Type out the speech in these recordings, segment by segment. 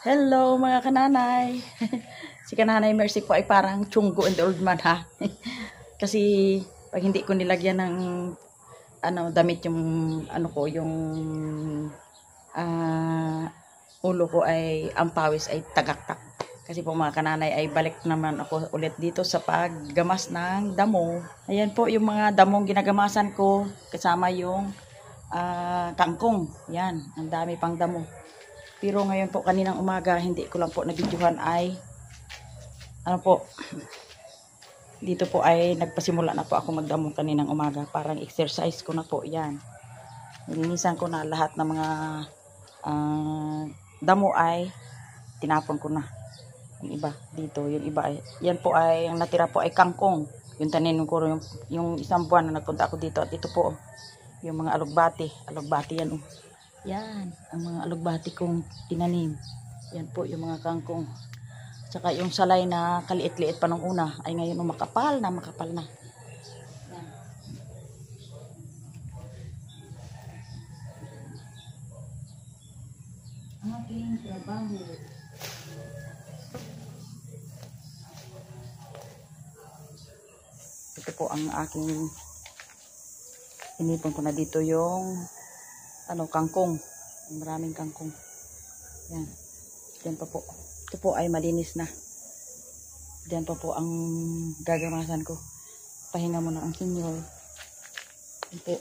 Hello mga kananay. Si kananay Mercy po ay parang chunggo and the old man ha. Kasi pag hindi ko nilagyan ng damit yung ko yung ulo ko ay ang pawis ay tagaktak. Kasi po mga kananay ay balik naman ako ulit dito sa paggamas ng damo. Ayan po yung mga damong ginagamasan ko kasama yung kangkong. Yan, ang dami pang damo. Pero ngayon po kaninang umaga hindi ko lang po nabidyohan ay dito po ay nagpasimula na po ako magdamo kaninang umaga. Parang exercise ko na po yan. Nilinisan ko na lahat ng mga damo ay tinapon ko na. Yung iba dito, yung iba ay, yan po ay, ang natira po ay kangkong. Yung tanin ko, yung isang buwan na nagpunta ako dito. At ito po, yung mga alugbati yan. Yan, ang mga alugbati kong tinanim. Yan po yung mga kangkong. Tsaka yung salay na kaliit-liit pa nung una, ay ngayon makapal na. Yan. Ang aking trabaho. Ito po ang aking inipon ko na dito yung kangkong. Maraming kangkong. Yan. Diyan pa po. Ito po ay malinis na. Diyan pa po ang gagamasan ko. Pahinga muna ang senyor. Yan po.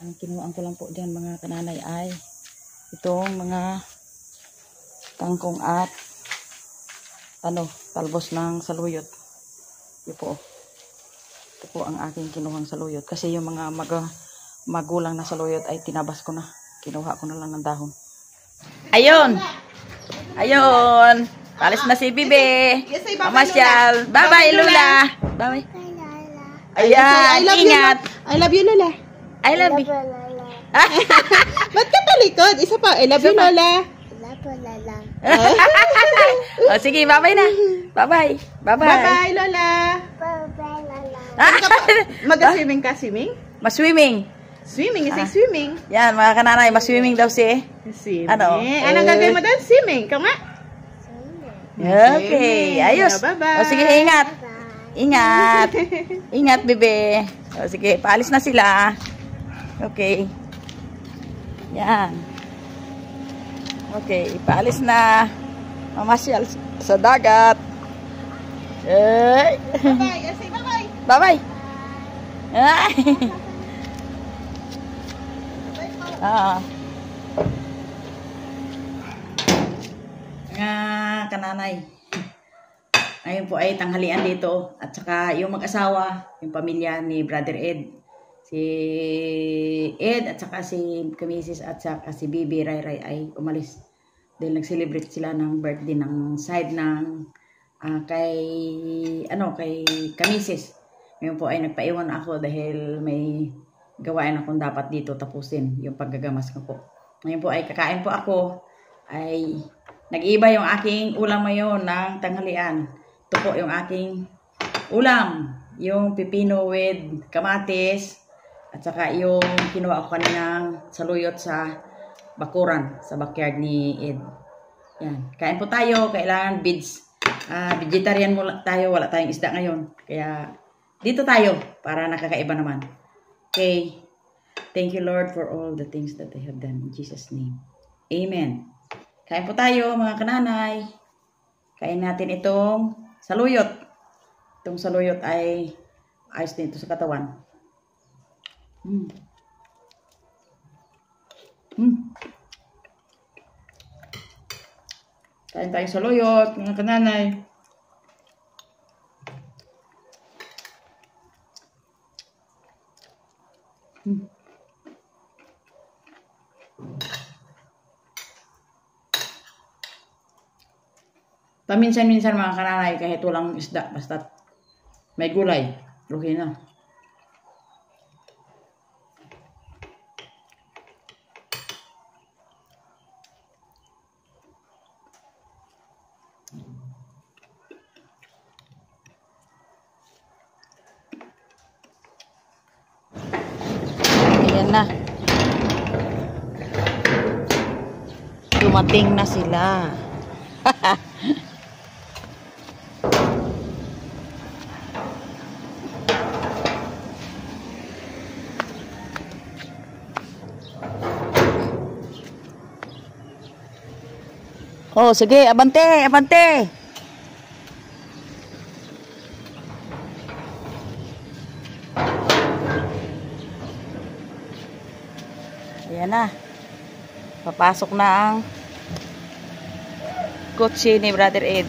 Ang kinuhaan ko lang po diyan mga kananay ay itong mga kangkong at talbos ng saluyot. Ito po. Ito po ang aking kinuhang saluyot. Kasi yung mga magulang na saluyot ay tinabas ko na. Kinuha ko na lang ng dahon. Ayun! Ayun! Palis na si Bibi. Mamasyal. Bye-bye, Lula. Bye-bye. Ayan, ingat. I love you, Lola. I love you. Ba't ka talikod? Isa pa. I love you, Lola. O, sige, bye-bye na. Bye-bye. Bye-bye. Bye-bye, Lola. Mag-swimming ka, swimming? Maswimming. Swimming, isang swimming. Yan, mga kananay, maswimming daw si. Swimming. Anong gagawin mo doon? Swimming. Ikaw nga? Okay, ayos. Bye-bye. O sige, ingat. Ingat. Ingat, bebe. O sige, paalis na sila. Okay. Yan. Okay, paalis na. Mamasyal sa dagat. Bye-bye. Say bye-bye. Bye-bye. Ay. Mga kananay, ngayon po ay tanghalian dito at saka yung mag-asawa, yung pamilya ni Brother Ed, si Ed at saka si Kamisis at saka si Bibi Ray ay umalis dahil nag-celebrate sila ng birthday ng side ng kay Kamisis. Ngayon po ay nagpaiwan ako dahil may gawain akong dapat dito tapusin yung paggagamas ko po. Ngayon po ay kakain po ako. Ay nag-iiba yung aking ulam ngayon ng tanghalian. Ito po yung aking ulam. Yung pipino with kamatis. At saka yung kinuha ko kaninang saluyot sa bakuran. Sa backyard ni Ed. Yan. Kain po tayo. Kailangan vegetarian muna tayo. Wala tayong isda ngayon. Kaya dito tayo para nakakaiba naman. Okay. Thank you, Lord, for all the things that I have done. In Jesus' name. Amen. Kain po tayo, mga kananay. Kain natin itong saluyot. Itong saluyot ay ayos din ito sa katawan. Kain tayo saluyot, mga kananay. Paminsan-minsan mga kananay kahit walang isda basta may gulay, okay na. Ayan na. dumating na sila. Oh, sige, abante, abante. Ayan na. Papasok na ang kotse ni Brother Ed.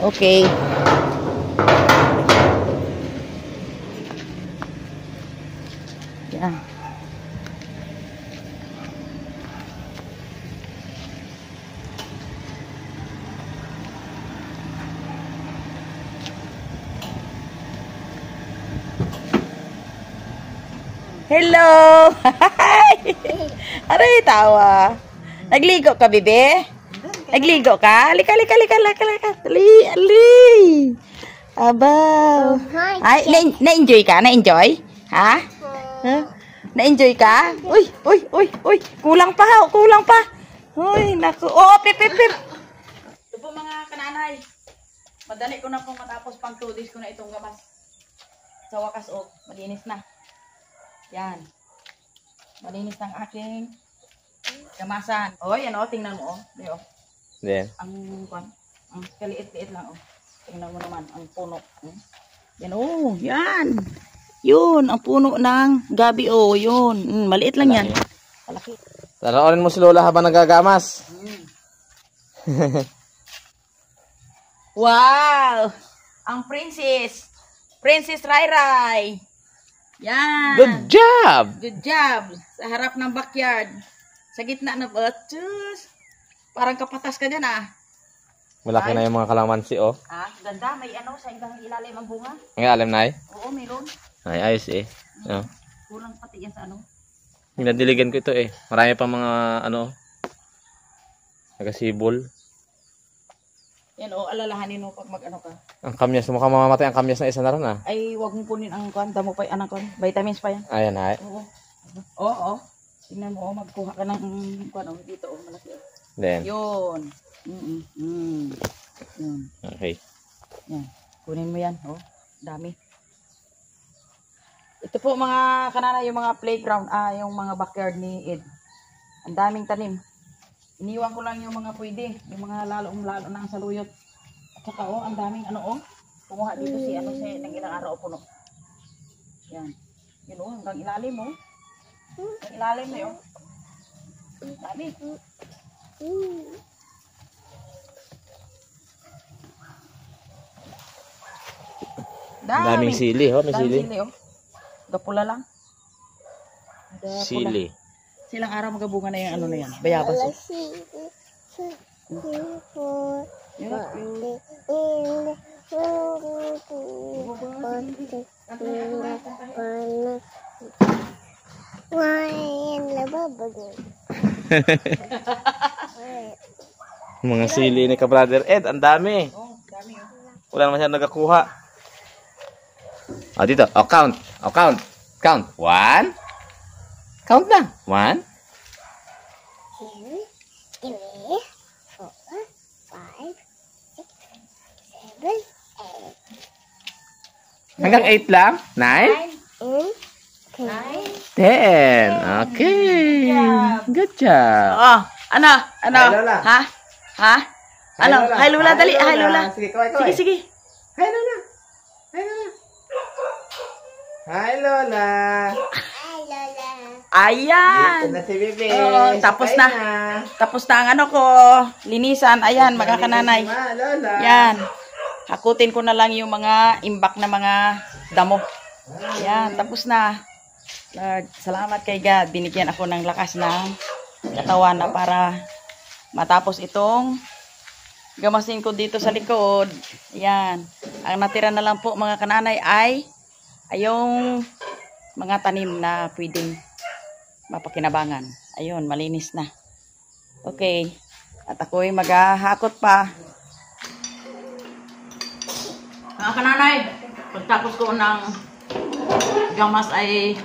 Okay. Yan. Hello! Aray, tawa. Nagligo ka, bebe? Nagligo ka? Halika, halika, halika, halika. Ali, ali. Abaw. Ay, na-enjoy ka? Na-enjoy? Ha? Huh? Na-enjoy ka? Uy, uy, uy, uy. Kulang pa, kulang pa. Uy, naku. Oh, pip, pip, pip. Ito po mga kananay. Madali ko na po matapos pang 2 days ko na itong gamas. Sa wakas, oh, malinis na. Yan. Malinis ng aking gamasan. O, yan o. Tingnan mo o. Yan o. Then? Ang kaliit-liit lang o. Tingnan mo naman. Ang puno. Yan o. Yan. Yun. Ang puno ng gabi o. Yun. Maliit lang yan. Malaki. Taroonin mo si Lola habang nagagamas. Wow! Ang princess. Princess Rai Rai. Yan. Good job! Good job. Sa harap ng backyard. Sa gitna ng batsus. Parang kapatas ka dyan ah. Malaki na yung mga kalamansi, oh. Ah, ganda. May ano sa ibang ilalim ang bunga. Ang alam na eh. Oo, meron. Ay, ayos eh. Oh. Kulang pati yan sa ano. Hinadiligan ko ito eh. Marami pa mga ano. Nagasibol. Yan o, alalahanin mo pag mag-ano ka. Ang kamyas. Mukhang mamamatay ang kamyas na isa na rin ah. Ay, wag mo punin ang kwan. Damo pa yung vitamins pa yan. Ayan ay. Oo. Oo. Tingnan mo, magkuha ka ng kwan o. Dito o, malaki o. Then. Yun. Yun. Okay. Yan. Kunin mo yan. Oh, dami. Ito po mga kanana, yung mga playground, yung mga backyard ni Ed. Ang daming tanim. Iniwan ko lang yung mga pwede, yung mga lalo na ang saluyot. At saka ang daming ano kumuha dito si ng ilang araw puno. Yan. Yun hanggang ilalim Hanggang ilalim na yun. Dami. Daming sili, oh. May sili. Sili, oh. Gapula lang. Gapula. Sili. Silang araw magabunga na yung ano na yan. Bayabas. Oh. Mga sili ni ka Brother Ed, ang dami. Oh, dami oh. Wala naman siya nagakuha. Oh, dito. Oh, count. Oh, count. Count. 1. Count na. 1. 2, 3, 4, 5, 6, 7, 8. Hanggang 8 lang? 9? 10. Okay. Good job. Oh, ano? Hi, Lola. Ha? Ha? Ano? Hi, Lola. Dali. Hi, Lola. Sige, kaway. Sige. Hi, Lola. Hi, Lola. Hi, Lola. Ayan. Dito na si Bebe. Oh, tapos na. Tapos na ang ano ko. Linisan. Ayan, mga kananay. Lola. Yan. Hakutin ko na lang yung mga imbak na mga damo. Yan, tapos na. Lord, salamat kay God. Binigyan ako ng lakas ng katawan na para matapos itong gamasin ko dito sa likod. Yan. Ang natira na lang po mga kananay ay yung mga tanim na pwedeng mapakinabangan. Ayun, malinis na. Okay. At ako'y maghahakot pa. Mga kananay, pagtapos ko ng gamas ay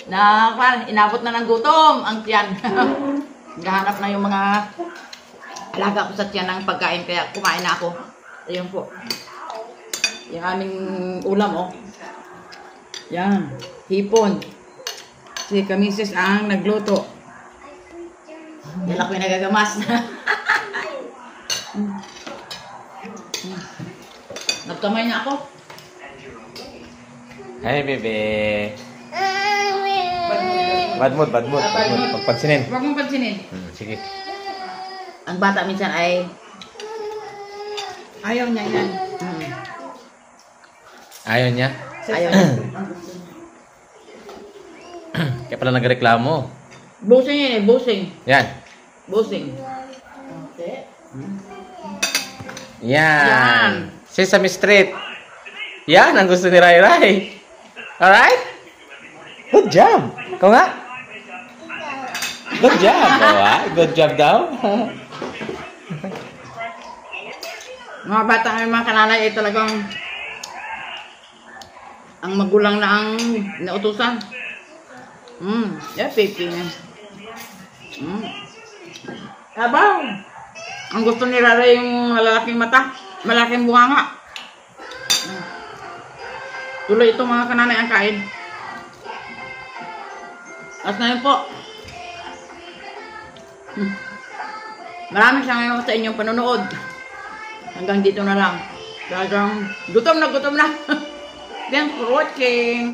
inabot na ng gutom ang tiyan. Gahanap na yung mga alaga ko sa tiyan ng pagkain, kaya kumain na ako. Ayun po. Yung aming ulam, oh. Yan. Hipon. Si Kamisis ang nagluto. Yan ako yung nagagamas. Nagkamay na ako. Hi, bebe. Bad mood. Pagpansinin. Huwag mong pansinin. Sige. Ang bata minsan ay ayaw niya yan. Ayaw niya. Ayaw niya. Kaya pala nagreklamo. Busing yun eh, busing. Yan. Busing. Yan. Sesame Street. Yan ang gusto ni Rai Rai. Alright? Good job. Ikaw nga? Good job. Good job daw. Mga bata ng mga kananay ay talagang ang magulang na ang nautusan. Yeah, pipi niya. Abaw! Ang gusto ni Rara yung malalaking mata, malaking bunganga. Tuloy ito mga kananay ang kain. At na yun po. Maraming salamat sa inyong panonood. Hanggang dito na lang. Talagang gutom na. Thanks for watching.